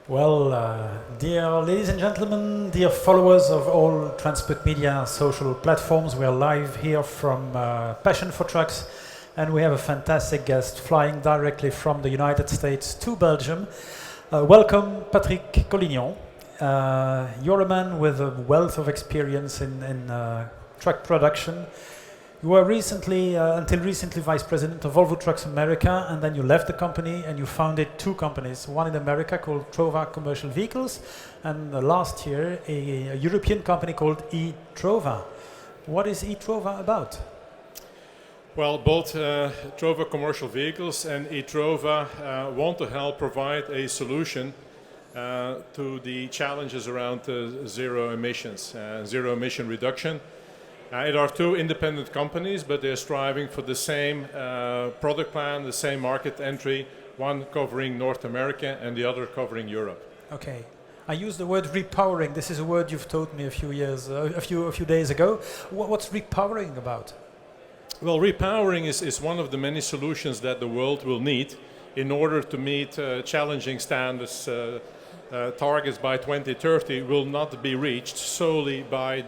Dear ladies and gentlemen, dear followers of all transport media social platforms, we are live here from Passion for Trucks, and we have a fantastic guest flying directly from the United States to Belgium. Welcome, Patrick Collignon. You're a man with a wealth of experience in truck production. You were until recently, vice president of Volvo Trucks America, and then you left the company and you founded two companies. One in America called Trova Commercial Vehicles, and last year a European company called Trova. What is Trova about? Well, both Trova Commercial Vehicles and Trova want to help provide a solution to the challenges around zero emissions, zero emission reduction. It are two independent companies, but they're striving for the same product plan, the same market entry, one covering North America and the other covering Europe. Okay. I use the word repowering. This is a word you've taught me a few days ago. What's repowering about? Well, repowering is one of the many solutions that the world will need in order to meet challenging standards. Targets by 2030 will not be reached solely by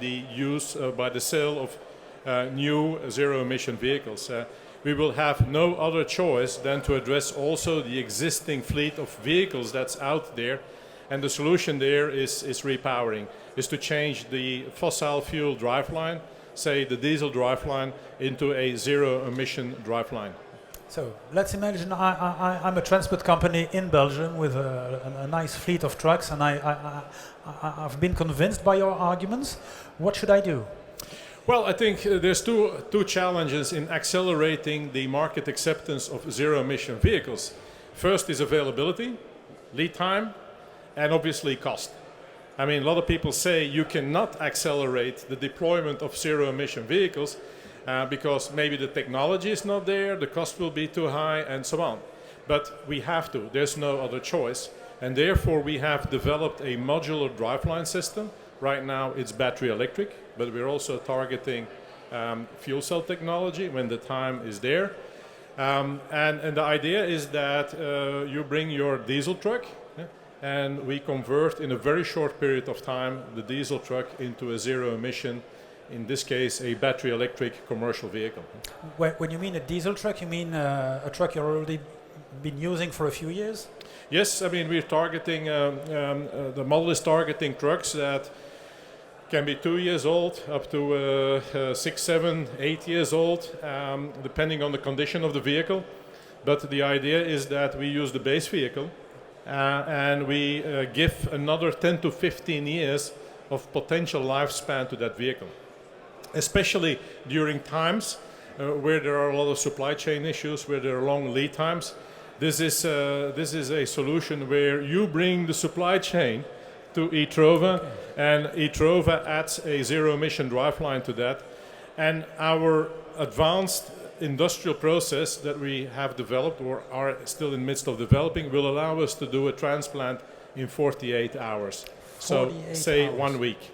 by the sale of new zero-emission vehicles. We will have no other choice than to address also the existing fleet of vehicles that's out there, and the solution there is repowering, is to change the fossil fuel driveline, say the diesel driveline, into a zero-emission driveline. So let's imagine I'm a transport company in Belgium with a nice fleet of trucks, and I've been convinced by your arguments. What should I do? Well, I think there's two challenges in accelerating the market acceptance of zero-emission vehicles. First is availability, lead time, and obviously cost. I mean, a lot of people say you cannot accelerate the deployment of zero-emission vehicles because maybe the technology is not there, the cost will be too high, and so on. But we have to, there's no other choice. And therefore we have developed a modular driveline system. Right now it's battery electric, but we're also targeting fuel cell technology when the time is there. And the idea is that you bring your diesel truck, and we convert in a very short period of time the diesel truck into a zero emission, in this case, a battery electric commercial vehicle. When you mean a diesel truck, you mean a truck you've already been using for a few years? Yes, I mean, we're targeting, the model is targeting trucks that can be 2 years old, up to 6, 7, 8 years old, depending on the condition of the vehicle. But the idea is that we use the base vehicle and we give another 10 to 15 years of potential lifespan to that vehicle, especially during times where there are a lot of supply chain issues, where there are long lead times. This is a solution where you bring the supply chain to Trova, okay, and Trova adds a zero-emission driveline to that. And our advanced industrial process that we have developed or are still in the midst of developing will allow us to do a transplant in 48 hours. So, say hours. 1 week.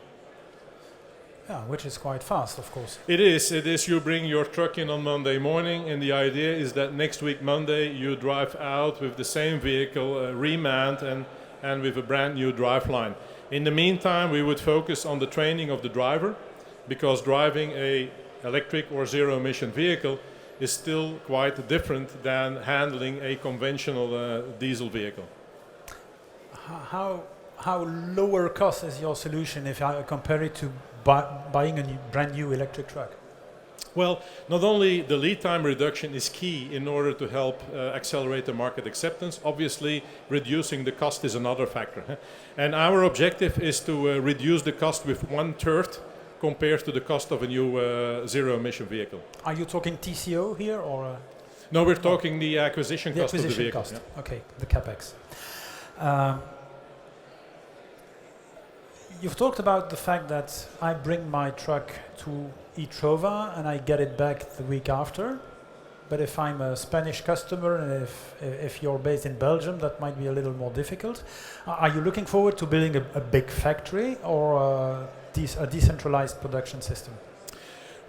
Yeah, which is quite fast, of course. It is. You bring your truck in on Monday morning, and the idea is that next week, Monday, you drive out with the same vehicle, remanned and with a brand new driveline. In the meantime, we would focus on the training of the driver, because driving a electric or zero-emission vehicle is still quite different than handling a conventional diesel vehicle. How lower cost is your solution if I compare it to buying a brand new electric truck? Well, not only the lead time reduction is key in order to help accelerate the market acceptance, obviously reducing the cost is another factor. And our objective is to reduce the cost with 1/3 compared to the cost of a new zero-emission vehicle. Are you talking TCO here, or? No, we're talking the acquisition cost of the vehicle. Cost. Yeah. Okay, the capex. You've talked about the fact that I bring my truck to Trova and I get it back the week after. But if I'm a Spanish customer and if you're based in Belgium, that might be a little more difficult. Are you looking forward to building a big factory or a decentralized production system?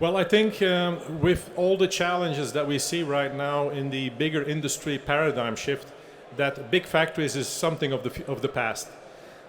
Well, I think with all the challenges that we see right now in the bigger industry paradigm shift, that big factories is something of the past.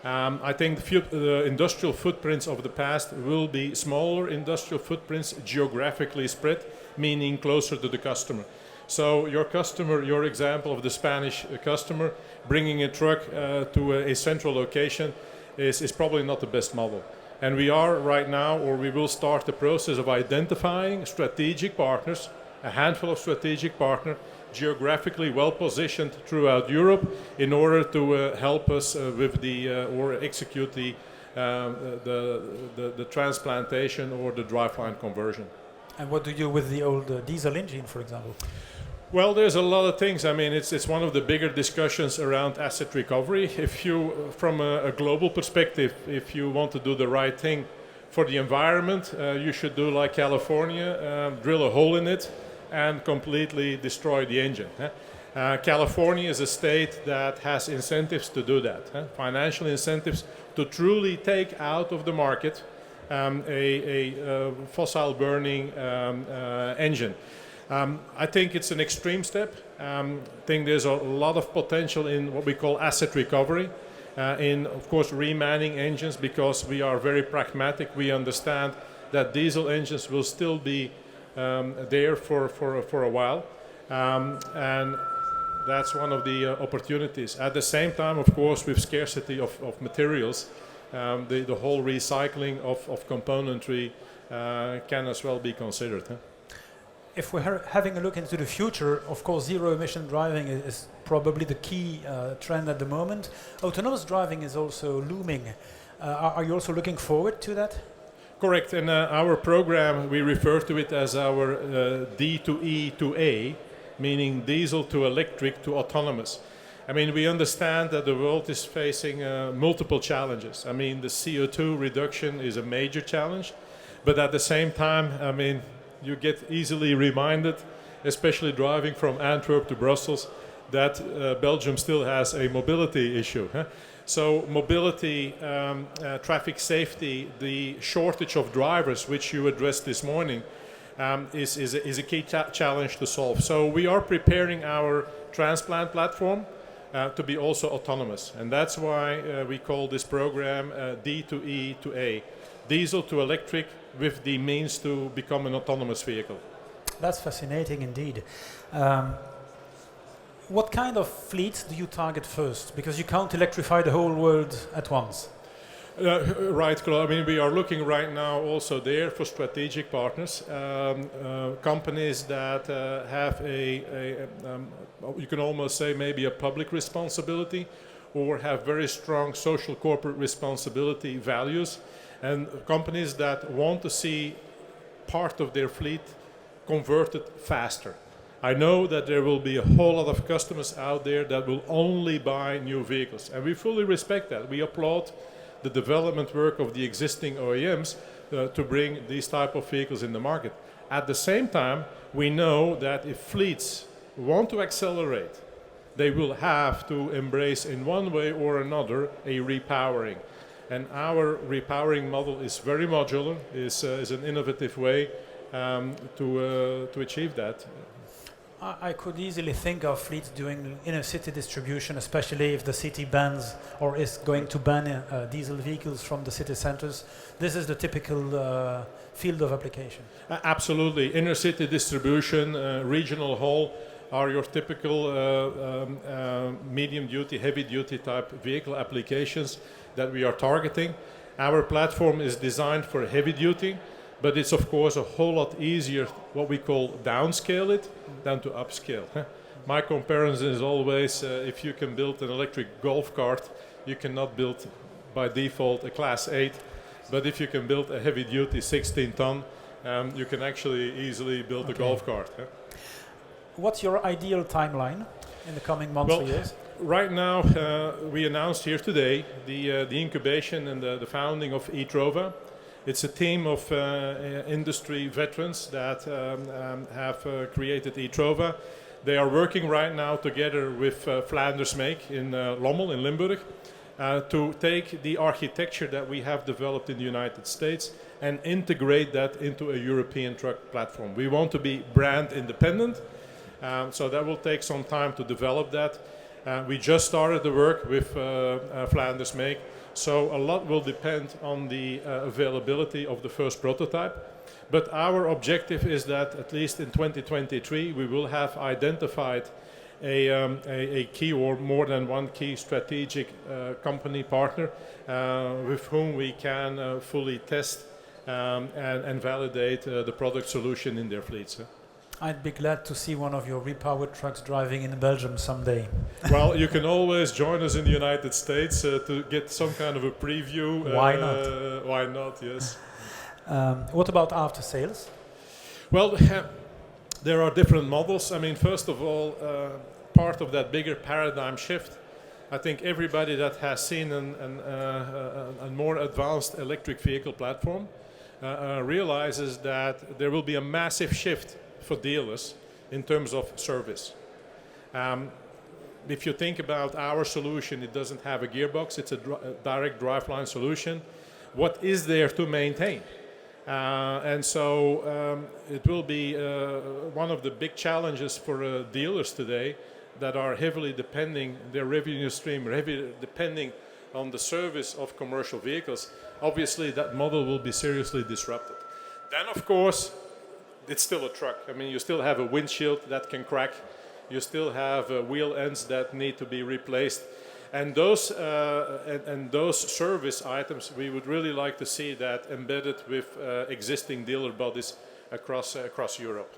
I think the industrial footprints of the past will be smaller industrial footprints, geographically spread, meaning closer to the customer. So your customer, your example of the Spanish customer, bringing a truck to a central location is probably not the best model. And we are right now, or we will start the process of identifying strategic partners, a handful of strategic partners, geographically well positioned throughout Europe, in order to help us with or execute the transplantation or the driveline conversion. And what do you do with the old diesel engine, for example? Well, there's a lot of things. I mean, it's one of the bigger discussions around asset recovery. If you, from a global perspective, if you want to do the right thing for the environment, you should do like California, drill a hole in it and completely destroy the engine. California is a state that has incentives to do that, financial incentives to truly take out of the market a fossil burning engine. I think it's an extreme step. I think there's a lot of potential in what we call asset recovery, in, of course, remanning engines, because we are very pragmatic. We understand that diesel engines will still be there for a while, and that's one of the opportunities. At the same time, of course, with scarcity of materials, the whole recycling of componentry can as well be considered. If we're having a look into the future, of course, zero-emission driving is probably the key trend at the moment. Autonomous driving is also looming. Are you also looking forward to that? Correct. In our program, we refer to it as our D to E to A, meaning diesel to electric to autonomous. I mean, we understand that the world is facing multiple challenges. I mean, the CO2 reduction is a major challenge, but at the same time, I mean, you get easily reminded, especially driving from Antwerp to Brussels, that Belgium still has a mobility issue. So mobility, traffic safety, the shortage of drivers, which you addressed this morning, is a key challenge to solve. So we are preparing our transplant platform to be also autonomous. And that's why we call this program D to E to A. Diesel to electric with the means to become an autonomous vehicle. That's fascinating indeed. What kind of fleets do you target first? Because you can't electrify the whole world at once. Right, Claude. I mean, we are looking right now also there for strategic partners, companies that have you can almost say maybe a public responsibility, or have very strong social corporate responsibility values, and companies that want to see part of their fleet converted faster. I know that there will be a whole lot of customers out there that will only buy new vehicles, and we fully respect that. We applaud the development work of the existing OEMs to bring these type of vehicles in the market. At the same time, we know that if fleets want to accelerate, they will have to embrace in one way or another a repowering. And our repowering model is very modular, is an innovative way to achieve that. I could easily think of fleets doing inner city distribution, especially if the city bans or is going to ban diesel vehicles from the city centers. This is the typical field of application. Absolutely. Inner city distribution, regional haul are your typical medium duty, heavy duty type vehicle applications that we are targeting. Our platform is designed for heavy duty, but it's of course a whole lot easier what we call downscale it than to upscale. My comparison is always if you can build an electric golf cart, you cannot build by default a class 8, but if you can build a heavy duty 16 ton, you can actually easily build a golf cart. What's your ideal timeline in the coming months or years? Right now, we announced here today the incubation and the founding of eTrova. It's a team of industry veterans that have created eTrova. They are working right now together with Flanders Make in Lommel in Limburg to take the architecture that we have developed in the United States and integrate that into a European truck platform. We want to be brand independent, so that will take some time to develop that. We just started the work with Flanders Make, so a lot will depend on the availability of the first prototype. But our objective is that at least in 2023 we will have identified a key or more than one key strategic company partner with whom we can fully test and validate the product solution in their fleets. I'd be glad to see one of your repowered trucks driving in Belgium someday. Well, you can always join us in the United States to get some kind of a preview. Why not? Why not, yes. What about after sales? Well, there are different models. I mean, first of all, part of that bigger paradigm shift, I think everybody that has seen a more advanced electric vehicle platform realizes that there will be a massive shift for dealers in terms of service. If you think about our solution, it doesn't have a gearbox, it's a direct driveline solution. What is there to maintain? And so it will be one of the big challenges for dealers today that are heavily depending, their revenue stream heavily depending on the service of commercial vehicles. Obviously that model will be seriously disrupted. Then of course, it's still a truck. I mean, you still have a windshield that can crack. You still have wheel ends that need to be replaced. And those service items, we would really like to see that embedded with existing dealer bodies across Europe.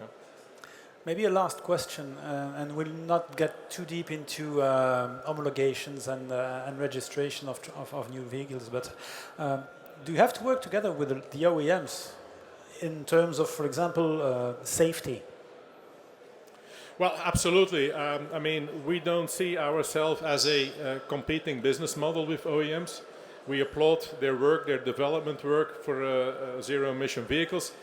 Maybe a last question, and we'll not get too deep into homologations and registration of new vehicles, but do you have to work together with the OEMs in terms of, for example, safety? Well, absolutely. I mean, we don't see ourselves as a competing business model with OEMs. We applaud their work, their development work for zero-emission vehicles.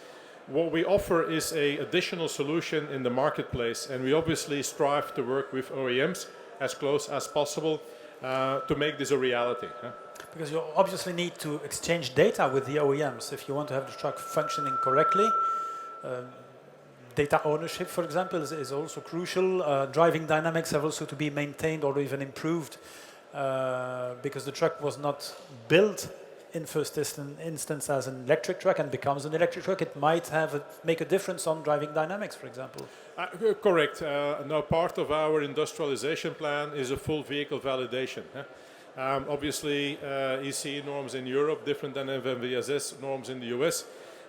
What we offer is an additional solution in the marketplace, and we obviously strive to work with OEMs as close as possible to make this a reality. Because you obviously need to exchange data with the OEMs if you want to have the truck functioning correctly. Data ownership, for example, is also crucial. Driving dynamics have also to be maintained or even improved because the truck was not built in first instance as an electric truck and becomes an electric truck. It might make a difference on driving dynamics, for example. Correct. Now, part of our industrialization plan is a full vehicle validation. Obviously, ECE norms in Europe different than FMVSS norms in the US.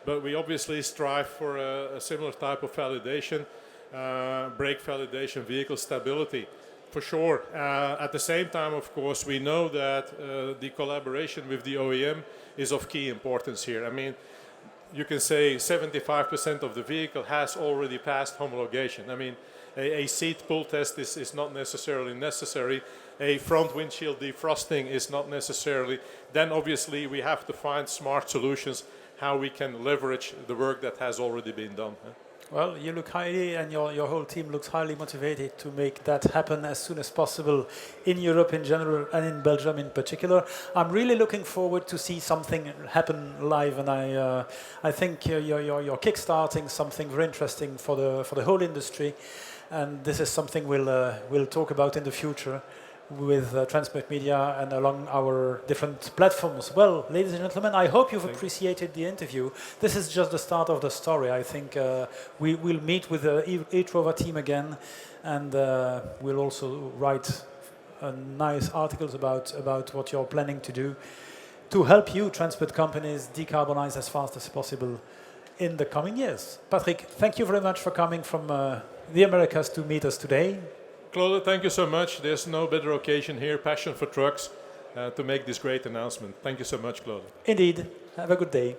But we obviously strive for a similar type of validation, brake validation, vehicle stability, for sure. At the same time, of course, we know that the collaboration with the OEM is of key importance here. I mean, you can say 75% of the vehicle has already passed homologation. I mean, a seat pull test is not necessarily necessary. A front windshield defrosting is not necessarily. Then obviously we have to find smart solutions how we can leverage the work that has already been done. Well, you look highly, and your whole team looks highly motivated to make that happen as soon as possible in Europe in general and in Belgium in particular. I'm really looking forward to see something happen live, and I think you're kickstarting something very interesting for the whole industry, and this is something we'll talk about in the future with Transmit Media and along our different platforms. Well, ladies and gentlemen, I hope you've appreciated the interview. This is just the start of the story. I think we will meet with the eTrova team again, and we'll also write nice articles about what you're planning to do to help you transport companies decarbonize as fast as possible in the coming years. Patrick, thank you very much for coming from the Americas to meet us today. Claude, thank you so much. There's no better occasion here, Passion for Trucks, to make this great announcement. Thank you so much, Claude. Indeed. Have a good day.